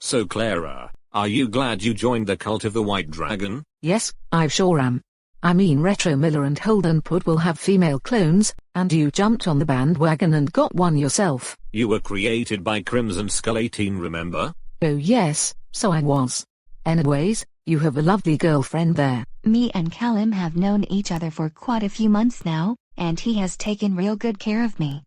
So Clara, are you glad you joined the cult of the White Dragon? Yes, I sure am. I mean Retro Miller and Holden Put will have female clones, and you jumped on the bandwagon and got one yourself. You were created by Crimson Skull 18, remember? Oh yes, so I was. Anyways, you have a lovely girlfriend there. Me and Callum have known each other for quite a few months now, and he has taken real good care of me.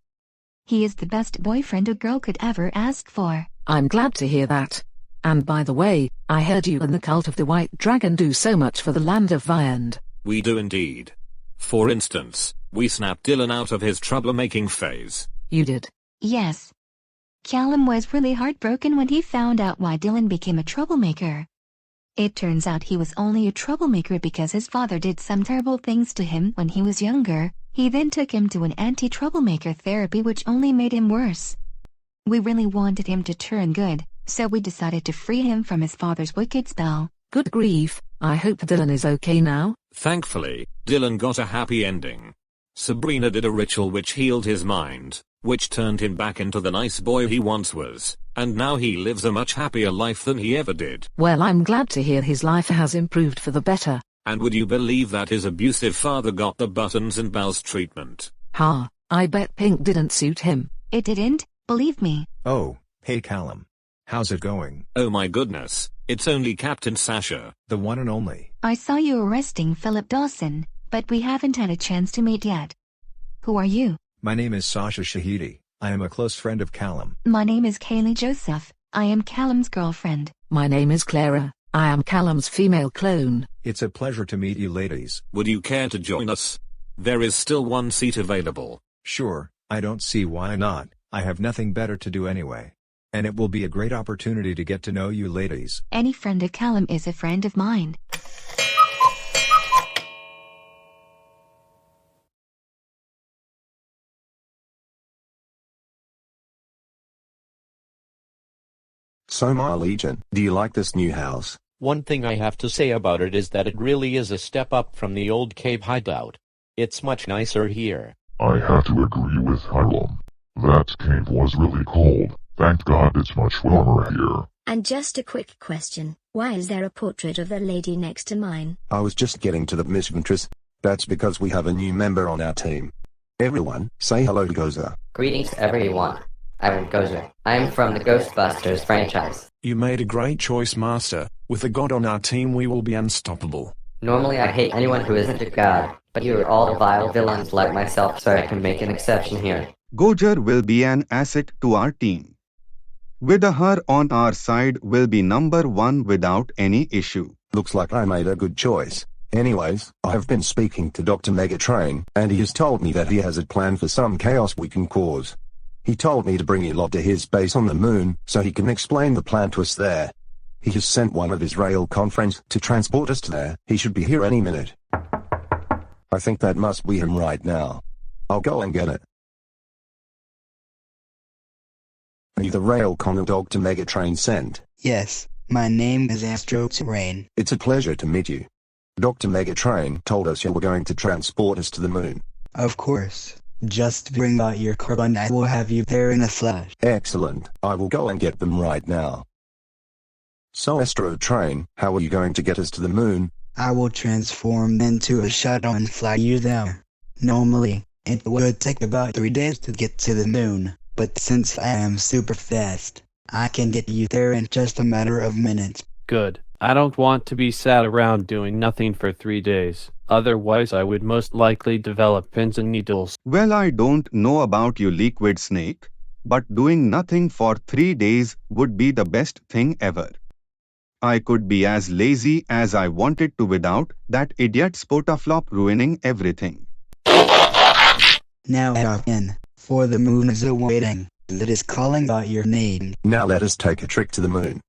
He is the best boyfriend a girl could ever ask for. I'm glad to hear that. And by the way, I heard you and the cult of the White Dragon do so much for the land of Viand. We do indeed. For instance, we snapped Dylan out of his troublemaking phase. You did? Yes. Callum was really heartbroken when he found out why Dylan became a troublemaker. It turns out he was only a troublemaker because his father did some terrible things to him when he was younger. He then took him to an anti-troublemaker therapy which only made him worse. We really wanted him to turn good, so we decided to free him from his father's wicked spell. Good grief, I hope Dylan is okay now. Thankfully, Dylan got a happy ending. Sabrina did a ritual which healed his mind, which turned him back into the nice boy he once was, and now he lives a much happier life than he ever did. Well, I'm glad to hear his life has improved for the better. And would you believe that his abusive father got the buttons and bells treatment? Ha, I bet pink didn't suit him. It didn't, believe me. Oh, hey Callum. How's it going? Oh my goodness, it's only Captain Sasha. The one and only. I saw you arresting Philip Dawson, but we haven't had a chance to meet yet. Who are you? My name is Sasha Shahidi. I am a close friend of Callum. My name is Kaylee Joseph. I am Callum's girlfriend. My name is Clara. I am Callum's female clone. It's a pleasure to meet you ladies. Would you care to join us? There is still one seat available. Sure, I don't see why not. I have nothing better to do anyway. And it will be a great opportunity to get to know you ladies. Any friend of Callum is a friend of mine. So my Legion, do you like this new house? One thing I have to say about it is that it really is a step up from the old cave hideout. It's much nicer here. I have to agree with Hiram. That cave was really cold. Thank God it's much warmer here. And just a quick question, why is there a portrait of the lady next to mine? I was just getting to the mistress. That's because we have a new member on our team. Everyone, say hello to Gozer. Greetings everyone. I'm Gozer. I'm from the Ghostbusters franchise. You made a great choice, Master. With a god on our team we will be unstoppable. Normally I hate anyone who isn't a god, but you are all vile villains like myself, so I can make an exception here. Gozer will be an asset to our team. With her on our side will be number one without any issue. Looks like I made a good choice. Anyways, I've been speaking to Dr. Megatrain, and he has told me that he has a plan for some chaos we can cause. He told me to bring you lot to his base on the moon, so he can explain the plan to us there. He has sent one of his Railcon friends to transport us to there. He should be here any minute. I think that must be him right now. I'll go and get it. Are you the Railcon Dr. Megatrain sent? Yes, my name is Astro Terrain. It's a pleasure to meet you. Dr. Megatrain told us you were going to transport us to the moon. Of course. Just bring out your car and I will have you there in a flash. Excellent. I will go and get them right now. So Astro Train, how are you going to get us to the moon? I will transform into a shuttle and fly you there. Normally, it would take about 3 days to get to the moon, but since I am super fast, I can get you there in just a matter of minutes. Good. I don't want to be sat around doing nothing for 3 days. Otherwise I would most likely develop pins and needles. Well, I don't know about you, Liquid Snake, but doing nothing for 3 days would be the best thing ever. I could be as lazy as I wanted to without that idiot Spotaflop ruining everything. Now hop in, for the moon is awaiting. It is calling out your name. Now let us take a trip to the moon.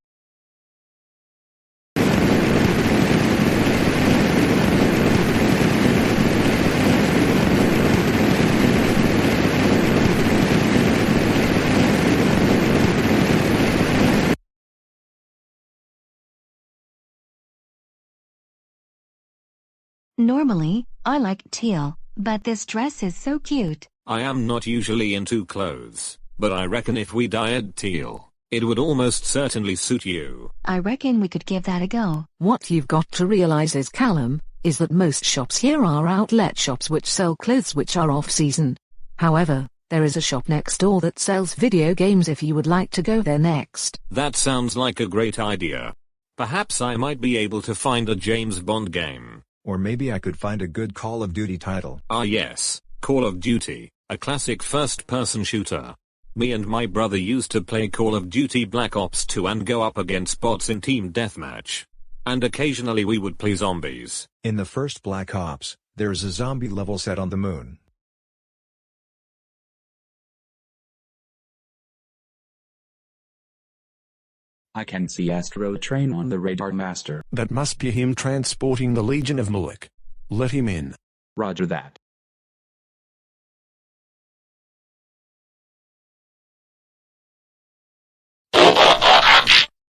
Normally, I like teal, but this dress is so cute. I am not usually into clothes, but I reckon if we dyed teal, It would almost certainly suit you. I reckon we could give that a go. What you've got to realize is, Callum, is that most shops here are outlet shops which sell clothes which are off-season. However, there is a shop next door that sells video games if you would like to go there next. That sounds like a great idea. Perhaps I might be able to find a James Bond game. Or maybe I could find a good Call of Duty title. Ah yes, Call of Duty, a classic first-person shooter. Me and my brother used to play Call of Duty Black Ops 2 and go up against bots in team deathmatch. And occasionally we would play zombies. In the first Black Ops, there's a zombie level set on the moon. I can see Astro Train on the radar, Master. That must be him transporting the Legion of Mullac. Let him in. Roger that.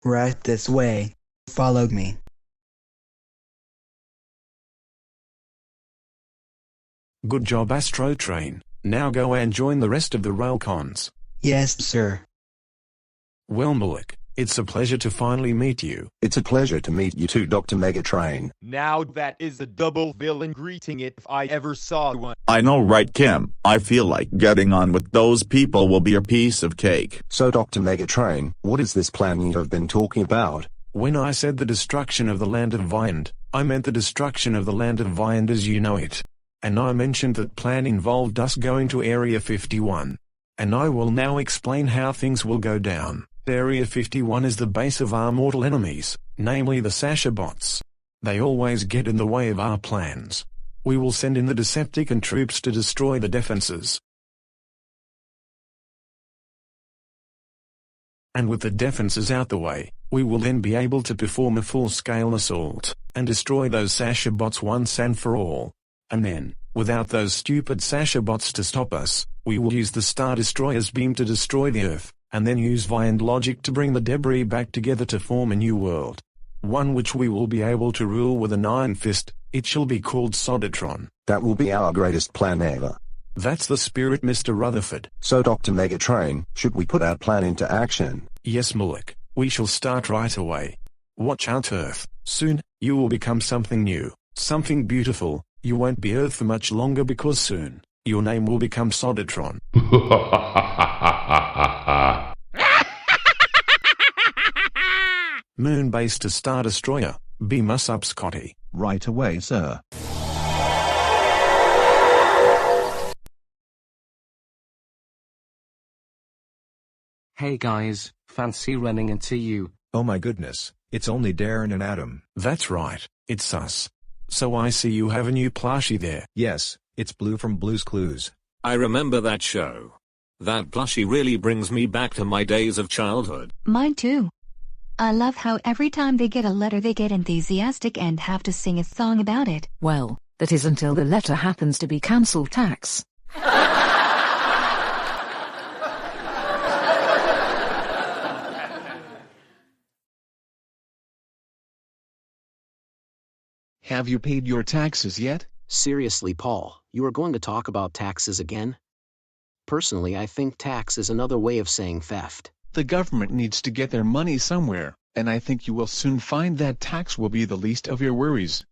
Right this way. Follow me. Good job, Astro Train. Now go and join the rest of the Railcons. Yes, sir. Well, Mullac, it's a pleasure to finally meet you. It's a pleasure to meet you too, Dr. Megatrain. Now that is a double villain greeting if I ever saw one. I know, right, Kim? I feel like getting on with those people will be a piece of cake. So, Dr. Megatrain, what is this plan you have been talking about? When I said the destruction of the land of Viand, I meant the destruction of the land of Viand as you know it. And I mentioned that plan involved us going to Area 51. And I will now explain how things will go down. Area 51 is the base of our mortal enemies, namely the Sasha bots. They always get in the way of our plans. We will send in the Decepticon troops to destroy the defenses. And with the defenses out the way, we will then be able to perform a full-scale assault, and destroy those Sasha bots once and for all. And then, without those stupid Sasha bots to stop us, we will use the Star Destroyer's beam to destroy the Earth, and then use Viand logic to bring the debris back together to form a new world. One which we will be able to rule with an iron fist. It shall be called Sodortron. That will be our greatest plan ever. That's the spirit, Mr. Rutherford. So, Dr. Megatrain, should we put our plan into action? Yes, Mullac, we shall start right away. Watch out, Earth. Soon, you will become something new, something beautiful. You won't be Earth for much longer because soon, your name will become Sodortron. Moon base to Star Destroyer. Beam us up, Scotty. Right away, sir. Hey guys, fancy running into you. Oh my goodness, it's only Darren and Adam. That's right, it's us. So I see you have a new plushie there. Yes, it's Blue from Blue's Clues. I remember that show. That plushie really brings me back to my days of childhood. Mine too. I love how every time they get a letter they get enthusiastic and have to sing a song about it. Well, that is until the letter happens to be cancel tax. Have you paid your taxes yet? Seriously, Paul, you are going to talk about taxes again? Personally, I think tax is another way of saying theft. The government needs to get their money somewhere, and I think you will soon find that tax will be the least of your worries.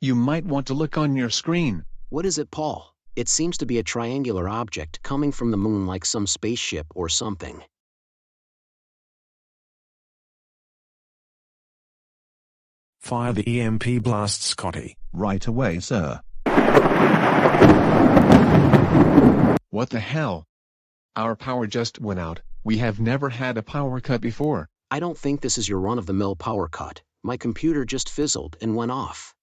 You might want to look on your screen. What is it, Paul? It seems to be a triangular object coming from the moon like some spaceship or something. Fire the EMP blast, Scotty. Right away, sir. What the hell? Our power just went out. We have never had a power cut before. I don't think this is your run-of-the-mill power cut. My computer just fizzled and went off.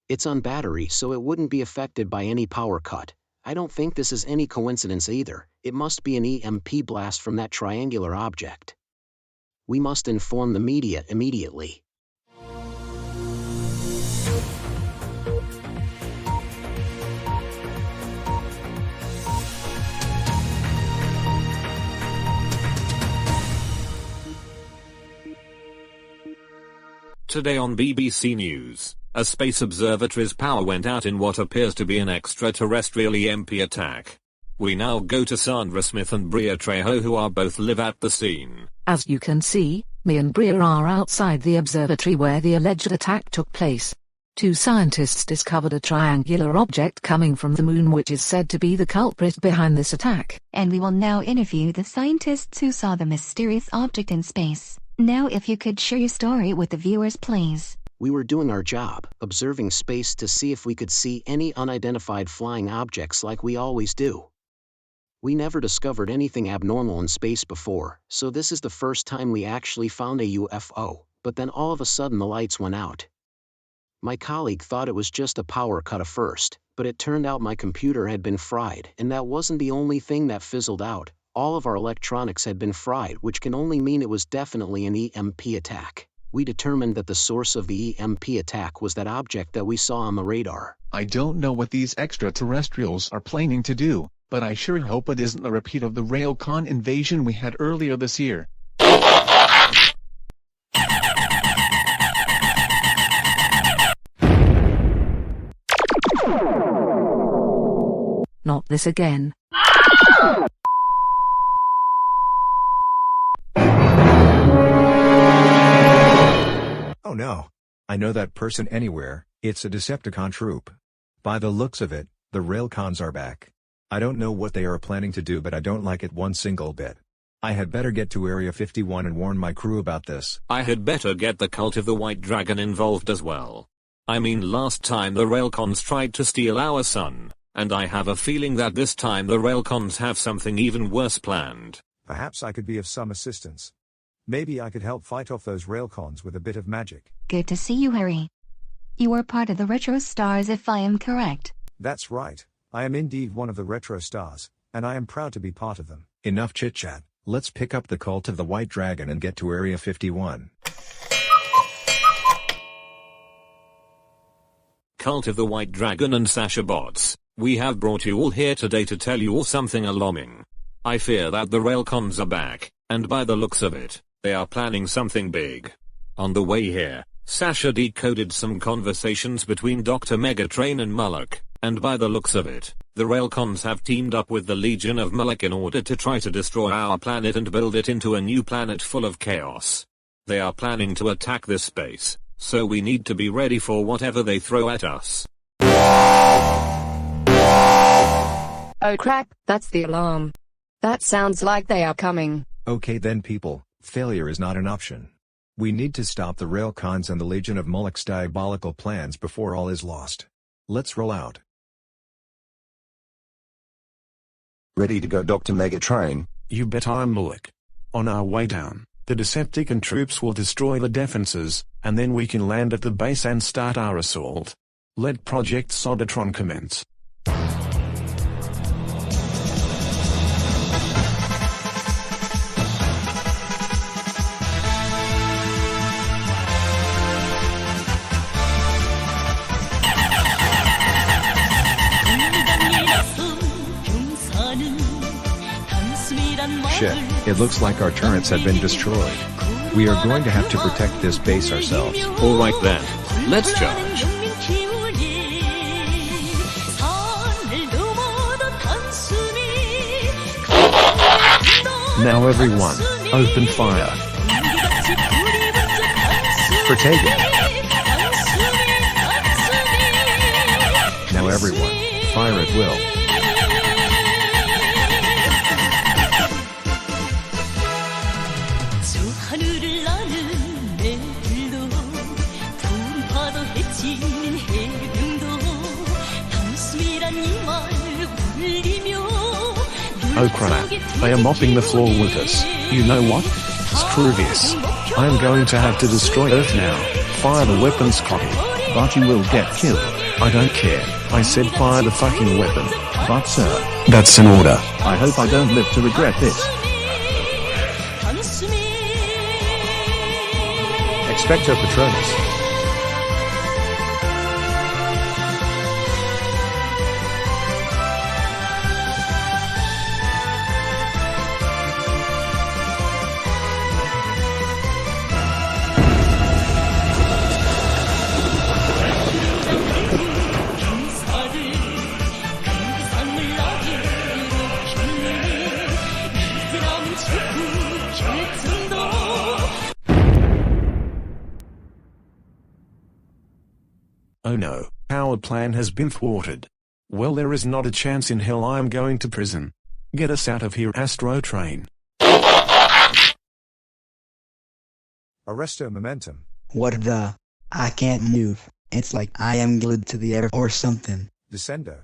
It's on battery, so it wouldn't be affected by any power cut. I don't think this is any coincidence either. It must be an EMP blast from that triangular object. We must inform the media immediately. Today on BBC News, a space observatory's power went out in what appears to be an extraterrestrial EMP attack. We now go to Sandra Smith and Bria Trejo, who are both live at the scene. As you can see, me and Bria are outside the observatory where the alleged attack took place. Two scientists discovered a triangular object coming from the moon which is said to be the culprit behind this attack. And we will now interview the scientists who saw the mysterious object in space. Now if you could share your story with the viewers, please. We were doing our job, observing space to see if we could see any unidentified flying objects like we always do. We never discovered anything abnormal in space before, so this is the first time we actually found a UFO, but then all of a sudden the lights went out. My colleague thought it was just a power cut at first, but it turned out my computer had been fried, and that wasn't the only thing that fizzled out. All of our electronics had been fried, which can only mean it was definitely an EMP attack. We determined that the source of the EMP attack was that object that we saw on the radar. I don't know what these extraterrestrials are planning to do, but I sure hope it isn't a repeat of the Railcon invasion we had earlier this year. Not this again. Oh no. I know that person anywhere. It's a Decepticon troop. By the looks of it, the Railcons are back. I don't know what they are planning to do, but I don't like it one single bit. I had better get to Area 51 and warn my crew about this. I had better get the cult of the White Dragon involved as well. I mean, last time the Railcons tried to steal our sun, and I have a feeling that this time the Railcons have something even worse planned. Perhaps I could be of some assistance. Maybe I could help fight off those Railcons with a bit of magic. Good to see you, Harry. You are part of the Retro Stars, if I am correct. That's right. I am indeed one of the Retro Stars, and I am proud to be part of them. Enough chit-chat. Let's pick up the cult of the White Dragon and get to Area 51. Cult of the White Dragon and Sasha bots, we have brought you all here today to tell you all something alarming. I fear that the Railcons are back, and by the looks of it, they are planning something big. On the way here, Sasha decoded some conversations between Dr. Megatrain and Mullac, and by the looks of it, the Railcons have teamed up with the Legion of Mullac in order to try to destroy our planet and build it into a new planet full of chaos. They are planning to attack this space, so we need to be ready for whatever they throw at us. Oh crap, that's the alarm. That sounds like they are coming. Okay then people, failure is not an option. We need to stop the Railcons and the Legion of Mullac's diabolical plans before all is lost. Let's roll out. Ready to go, Dr. Megatrain? You bet I'm Mullac. On our way down, the Decepticon troops will destroy the defenses, and then we can land at the base and start our assault. Let Project Sodortron commence. Shit, it looks like our turrets have been destroyed. We are going to have to protect this base ourselves. Alright then, let's charge. Now everyone, open fire. Protego. Now everyone, fire at will. Oh crap, they are mopping the floor with us. You know what? Screw this. I am going to have to destroy Earth now. Fire the weapons, Scotty. But you will get killed. I don't care. I said fire the fucking weapon. But sir, that's an order. I hope I don't live to regret this. Expecto Patronus. Oh no, our plan has been thwarted. Well, there is not a chance in hell I am going to prison. Get us out of here, Astro Train. Arresto momentum. What the? I can't move. It's like I am glued to the air or something. Descendo.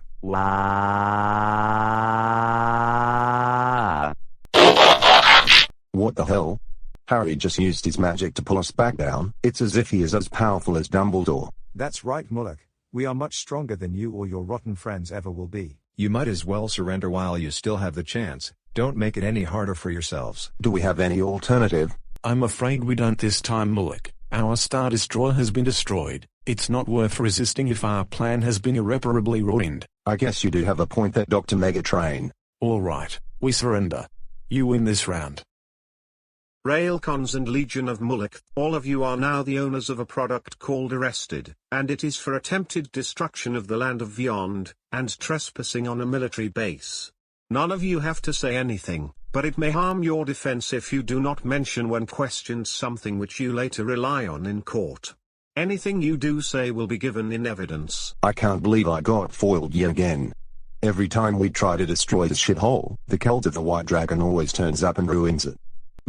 What the hell? Harry just used his magic to pull us back down. It's as if he is as powerful as Dumbledore. That's right, Mullac. We are much stronger than you or your rotten friends ever will be. You might as well surrender while you still have the chance. Don't make it any harder for yourselves. Do we have any alternative? I'm afraid we don't this time, Mullac. Our Star Destroyer has been destroyed. It's not worth resisting if our plan has been irreparably ruined. I guess you do have a point there, Dr. Megatrain. All right, we surrender. You win this round. Railcons and Legion of Mullac, all of you are now the owners of a product called Arrested, and it is for attempted destruction of the land of Beyond, and trespassing on a military base. None of you have to say anything, but it may harm your defense if you do not mention when questioned something which you later rely on in court. Anything you do say will be given in evidence. I can't believe I got foiled yet again. Every time we try to destroy this shithole, the cult of the White Dragon always turns up and ruins it.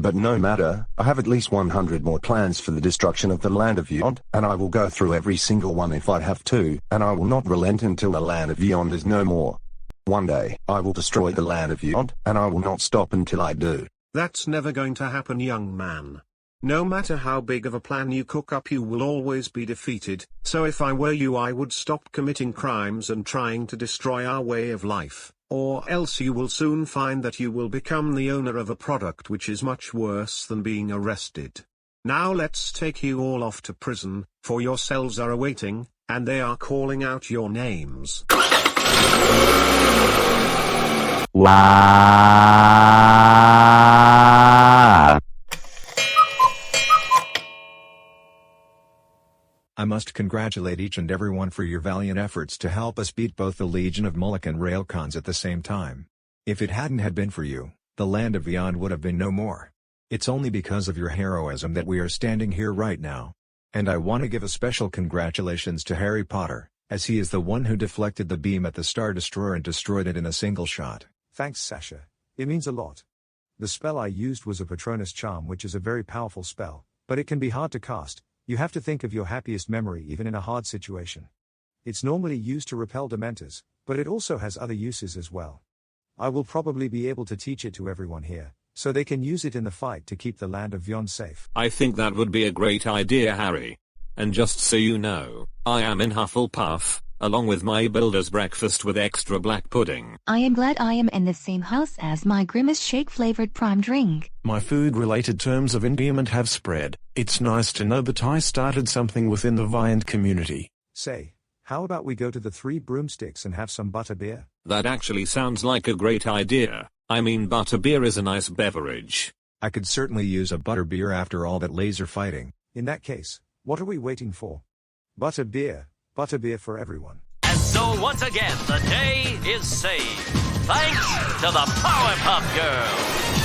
But no matter, I have at least 100 more plans for the destruction of the land of Beyond, and I will go through every single one if I have to, and I will not relent until the land of Beyond is no more. One day, I will destroy the land of Beyond, and I will not stop until I do. That's never going to happen, young man. No matter how big of a plan you cook up, you will always be defeated, so if I were you, I would stop committing crimes and trying to destroy our way of life. Or else you will soon find that you will become the owner of a product which is much worse than being arrested. Now let's take you all off to prison, for your cells are awaiting, and they are calling out your names. I must congratulate each and everyone for your valiant efforts to help us beat both the Legion of Mullac and Railcons at the same time. If it hadn't had been for you, the land of Beyond would have been no more. It's only because of your heroism that we are standing here right now. And I want to give a special congratulations to Harry Potter, as he is the one who deflected the beam at the Star Destroyer and destroyed it in a single shot. Thanks, Sasha. It means a lot. The spell I used was a Patronus Charm, which is a very powerful spell, but it can be hard to cast. You have to think of your happiest memory even in a hard situation. It's normally used to repel Dementors, but it also has other uses as well. I will probably be able to teach it to everyone here, so they can use it in the fight to keep the land of Beyond safe. I think that would be a great idea, Harry. And just so you know, I am in Hufflepuff, along with my builder's breakfast with extra black pudding. I am glad I am in the same house as my Grimace Shake flavored prime drink. My food-related terms of endearment have spread. It's nice to know that I started something within the Viand community. Say, how about we go to the Three Broomsticks and have some butterbeer? That actually sounds like a great idea. I mean, butterbeer is a nice beverage. I could certainly use a butterbeer after all that laser fighting. In that case, what are we waiting for? Butterbeer for everyone. And so once again, the day is saved. Thanks to the Powerpuff Girls.